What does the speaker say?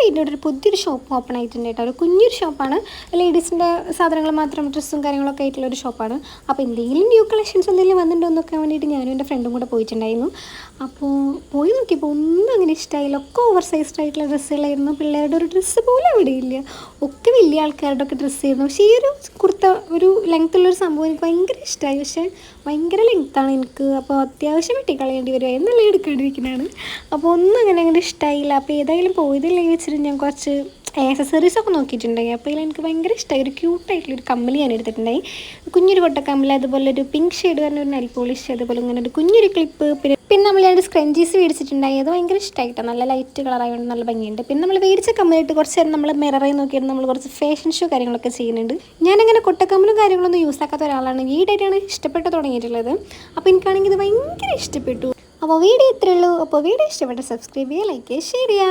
വീടിൻ്റെ ഒരു പുതിയൊരു ഷോപ്പ് ഓപ്പൺ ആയിട്ടുണ്ട് കേട്ടോ. ഒരു കുഞ്ഞൊരു ഷോപ്പാണ്, ലേഡീസിൻ്റെ സാധനങ്ങൾ മാത്രം, ഡ്രസ്സും കാര്യങ്ങളൊക്കെ ആയിട്ടുള്ള ഒരു ഷോപ്പാണ്. അപ്പോൾ എന്തെങ്കിലും ന്യൂ കളക്ഷൻസ് എന്തെങ്കിലും വന്നിട്ടുണ്ടോ എന്നൊക്കെ വേണ്ടിയിട്ട് ഞാനും എൻ്റെ ഫ്രണ്ടും കൂടെ പോയിട്ടുണ്ടായിരുന്നു. അപ്പോൾ പോയി നോക്കിയപ്പോൾ ഒന്നും അങ്ങനെ ഇഷ്ടമായില്ല. ഒക്കെ ഓവർ സൈസ്ഡ് ആയിട്ടുള്ള ഡ്രസ്സുകളായിരുന്നു. പിള്ളേരുടെ ഒരു ഡ്രസ്സ് പോലും അവിടെ ഇല്ല. ഒക്കെ വലിയ ആൾക്കാരുടെ ഒക്കെ ഡ്രസ്സ് ആയിരുന്നു. പക്ഷേ ഈ ഒരു കുർത്ത ഒരു ലെങ്ത്തുള്ളൊരു സംഭവം എനിക്ക് ഭയങ്കര ഇഷ്ടമായി. പക്ഷേ ഭയങ്കര ലെങ്ത്താണ് എനിക്ക്. അപ്പോൾ അത്യാവശ്യം വെട്ടിക്കളയേണ്ടി വരുമോ എന്നല്ല എടുക്കാണ്ടിരിക്കുന്നതാണ്. അപ്പോൾ ഒന്നും അങ്ങനെ ഇഷ്ടമായില്ല. അപ്പോൾ ഏതായാലും പോയതില്ലേ വെച്ചിട്ട് ഞാൻ കുറച്ച് ആക്സസറീസൊക്കെ നോക്കിയിട്ടുണ്ടായി. അപ്പോൾ ഇതിൽ എനിക്ക് ഭയങ്കര ഇഷ്ടമായി. ഒരു ക്യൂട്ടായിട്ടുള്ളൊരു കമ്മൽ ഞാൻ എടുത്തിട്ടുണ്ടായി. കുഞ്ഞൊരു കൊട്ടക്കമ്മൽ, അതുപോലെ ഒരു പിങ്ക് ഷെയ്ഡ് പറഞ്ഞ ഒരു നെയിൽ പോളിഷ്, അതുപോലെ ഇങ്ങനെ ഒരു കുഞ്ഞൊരു ക്ലിപ്പ്, പിന്നെ നമ്മൾ രണ്ട് സ്ക്രഞ്ചീസ് മേടിച്ചിട്ടുണ്ടായി. അത് ഭയങ്കര ഇഷ്ടമായിട്ടോ. നല്ല ലൈറ്റ് കളറായതുകൊണ്ട് നല്ല ഭംഗിയുണ്ട്. പിന്നെ നമ്മൾ മേടിച്ച കമ്മലായിട്ട് കുറച്ച് നേരം നമ്മൾ മിററിൽ നോക്കിയിട്ട് നമ്മൾ കുറച്ച് ഫാഷൻ ഷോ കാര്യങ്ങളൊക്കെ ചെയ്യുന്നുണ്ട്. ഞാനങ്ങനെ കൊട്ടക്കമ്മലും കാര്യങ്ങളൊന്നും യൂസ് ആക്കാത്ത ഒരാളാണ്. ഈ ഡേറ്റാണ് ഇഷ്ടപ്പെട്ട് തുടങ്ങിയിട്ടുള്ളത്. അപ്പോൾ എനിക്കാണെങ്കിൽ ഇത് ഭയങ്കര ഇഷ്ടപ്പെട്ടു. അപ്പോൾ വീഡിയോ ഇത്രയേ ഉള്ളൂ. അപ്പോൾ വീഡിയോ ഇഷ്ടപ്പെട്ട സബ്സ്ക്രൈബ് ചെയ്യുക, ലൈക്ക് ചെയ്യുക, ഷെയർ ചെയ്യുക.